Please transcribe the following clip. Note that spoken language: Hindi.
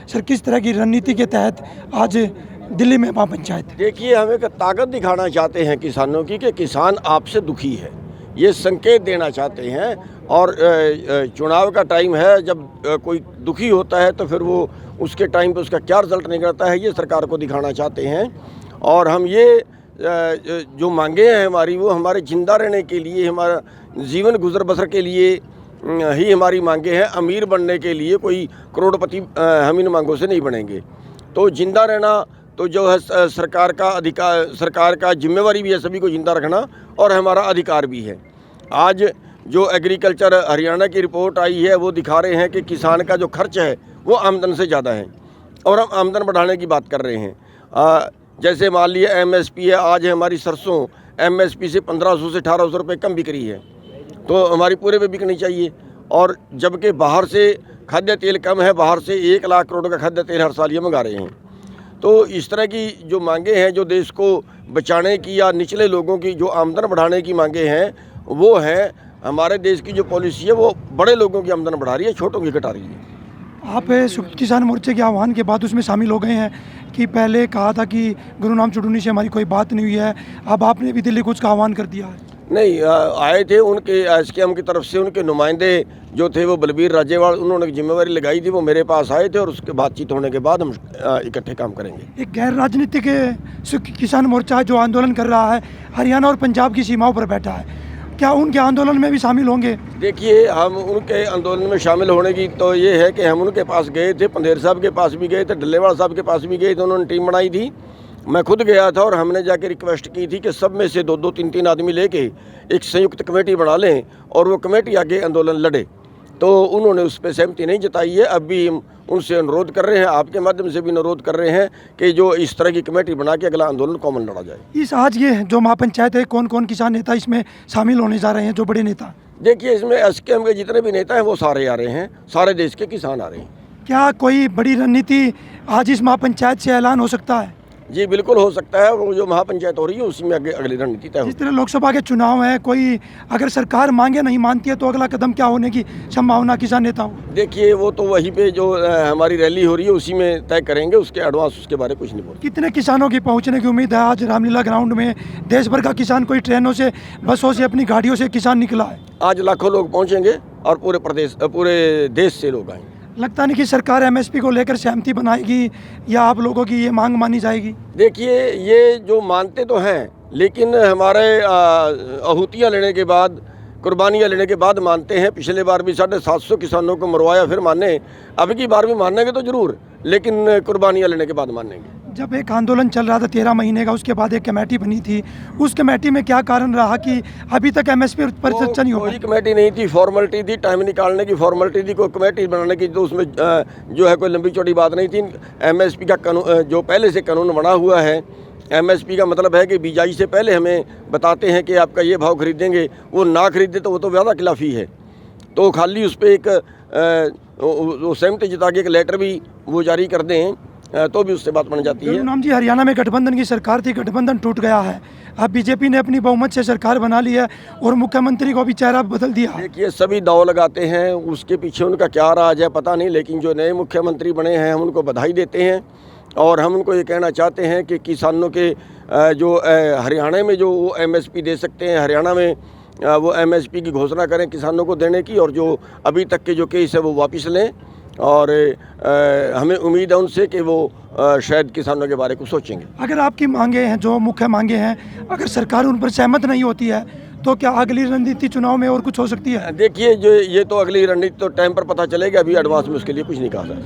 सर किस तरह की रणनीति के तहत आज दिल्ली में महापंचायत? देखिए, हम एक ताकत दिखाना चाहते हैं किसानों की कि किसान आपसे दुखी है, ये संकेत देना चाहते हैं। और चुनाव का टाइम है, जब कोई दुखी होता है तो फिर वो उसके टाइम पे उसका क्या रिजल्ट निकलता है, ये सरकार को दिखाना चाहते हैं। और हम ये जो मांगे हैं हमारी, वो हमारे जिंदा रहने के लिए, हमारा जीवन गुजर बसर के लिए ही हमारी मांगे हैं। अमीर बनने के लिए कोई करोड़पति हम इन मांगों से नहीं बनेंगे। तो जिंदा रहना तो जो है सरकार का अधिकार, सरकार का जिम्मेवारी भी है सभी को जिंदा रखना, और हमारा अधिकार भी है। आज जो एग्रीकल्चर हरियाणा की रिपोर्ट आई है वो दिखा रहे हैं कि किसान का जो खर्च है वो आमदन से ज़्यादा है, और हम आमदन बढ़ाने की बात कर रहे हैं। जैसे मान लिया एमएसपी है, आज है हमारी सरसों एमएसपी से 1500 से 1800 रुपये कम बिक रही है, तो हमारी पूरे पे बिकनी चाहिए। और जबकि बाहर से खाद्य तेल कम है, बाहर से 1 लाख करोड़ का खाद्य तेल हर साल ये मंगा रहे हैं। तो इस तरह की जो मांगे हैं, जो देश को बचाने की या निचले लोगों की जो आमदन बढ़ाने की मांगे हैं, वो है हमारे देश की जो पॉलिसी है वो बड़े लोगों की आमदन बढ़ा रही है, छोटों की घटा रही है। आप संयुक्त किसान मोर्चे के आह्वान के बाद उसमें शामिल हो गए हैं कि पहले कहा था कि गुरुनाम चुटुनी से हमारी कोई बात नहीं हुई है, अब आपने भी दिल्ली कुछ का आह्वान कर दिया है? नहीं, आए थे उनके एसकेएम की तरफ से, उनके नुमाइंदे जो थे वो बलबीर राजेवाल, उन्होंने जिम्मेवारी लगाई थी, वो मेरे पास आए थे, और उसके बातचीत होने के बाद हम इकट्ठे काम करेंगे। एक गैर राजनीतिक संयुक्त किसान मोर्चा जो आंदोलन कर रहा है हरियाणा और पंजाब की सीमाओं पर बैठा है, क्या उनके आंदोलन में भी शामिल होंगे? देखिए, हम उनके आंदोलन में शामिल होने की तो ये है कि हम उनके पास गए थे, पंधेर साहब के पास भी गए थे, डल्लेवाल साहब के पास भी गए थे, उन्होंने टीम बनाई थी, मैं खुद गया था, और हमने जाके रिक्वेस्ट की थी कि सब में से 2-2, 3-3 आदमी लेके एक संयुक्त कमेटी बना लें और वो कमेटी आगे आंदोलन लड़े। तो उन्होंने उस पर सहमति नहीं जताई है। अब भी हम उनसे अनुरोध कर रहे हैं, आपके माध्यम से भी अनुरोध कर रहे हैं कि जो इस तरह की कमेटी बना के अगला आंदोलन कॉमन लड़ा जाए। इस आज ये जो महापंचायत है, कौन कौन किसान नेता इसमें शामिल होने जा रहे हैं, जो बड़े नेता? देखिए, इसमें एसकेएम के जितने भी नेता हैं वो सारे आ रहे हैं, सारे देश के किसान आ रहे हैं। क्या कोई बड़ी रणनीति आज इस महापंचायत से ऐलान हो सकता है? जी बिल्कुल हो सकता है, वो जो महापंचायत हो रही है उसी में अगली रणनीति तय होगी। जिस तरह लोकसभा के चुनाव है, कोई अगर सरकार मांगे नहीं मानती है तो अगला कदम क्या होने की संभावना किसान नेताओं? देखिए, वो तो वहीं पे जो हमारी रैली हो रही है उसी में तय करेंगे, उसके एडवांस उसके बारे में कुछ नहीं बोल। कितने किसानों की पहुंचने की उम्मीद है? आज रामलीला ग्राउंड में देश भर का किसान, कोई ट्रेनों से, बसों से, अपनी गाड़ियों से किसान निकला है। आज लाखों लोग पहुँचेंगे और पूरे देश से लोग आएंगे। लगता नहीं कि सरकार एमएसपी को लेकर सहमति बनाएगी या आप लोगों की ये मांग मानी जाएगी? देखिए, ये जो मानते तो हैं, लेकिन हमारे आहुतियाँ लेने के बाद, कुर्बानियाँ लेने के बाद मानते हैं। पिछले बार भी 750 किसानों को मरवाया, फिर माने। अब की बार भी मानेंगे तो जरूर, लेकिन कुर्बानियाँ लेने के बाद मानेंगे। जब एक आंदोलन चल रहा था 13 महीने का, उसके बाद एक कमेटी बनी थी, उस कमेटी में क्या कारण रहा कि अभी तक एमएसपी पर चर्चा नहीं हो पाई? कोई कमेटी नहीं थी, फॉर्मेलिटी थी, टाइम निकालने की फॉर्मेलिटी थी। कोई कमेटी बनाने की तो उसमें जो है कोई लंबी चौड़ी बात नहीं थी। एमएसपी का कानून, जो पहले से कानून बना हुआ है, एमएसपी का मतलब है कि बिजाई से पहले हमें बताते हैं कि आपका ये भाव खरीदेंगे, वो ना खरीदे तो वो तो वादा खिलाफी है। तो खाली उस पर एक सहमति जता के एक लेटर भी वो जारी कर दें तो भी उससे बात बन जाती है। नाम जी, हरियाणा में गठबंधन की सरकार थी, गठबंधन टूट गया है, अब बीजेपी ने अपनी बहुमत से सरकार बना ली है और मुख्यमंत्री को भी चेहरा बदल दिया। देखिए, सभी दाव लगाते हैं, उसके पीछे उनका क्या राज है पता नहीं, लेकिन जो नए मुख्यमंत्री बने हैं हम उनको बधाई देते हैं। और हम उनको ये कहना चाहते हैं कि किसानों के जो हरियाणा में जो वो एमएसपी दे सकते हैं, हरियाणा में वो एमएसपी की घोषणा करें किसानों को देने की, और जो अभी तक के जो केस है वो वापस लें। और हमें उम्मीद है उनसे कि वो शायद किसानों के बारे को सोचेंगे। अगर आपकी मांगे हैं, जो मुख्य मांगे हैं, अगर सरकार उन पर सहमत नहीं होती है तो क्या अगली रणनीति चुनाव में और कुछ हो सकती है? देखिए, जो ये तो अगली रणनीति तो टाइम पर पता चलेगा, अभी एडवांस में उसके लिए कुछ नहीं कहा सकता।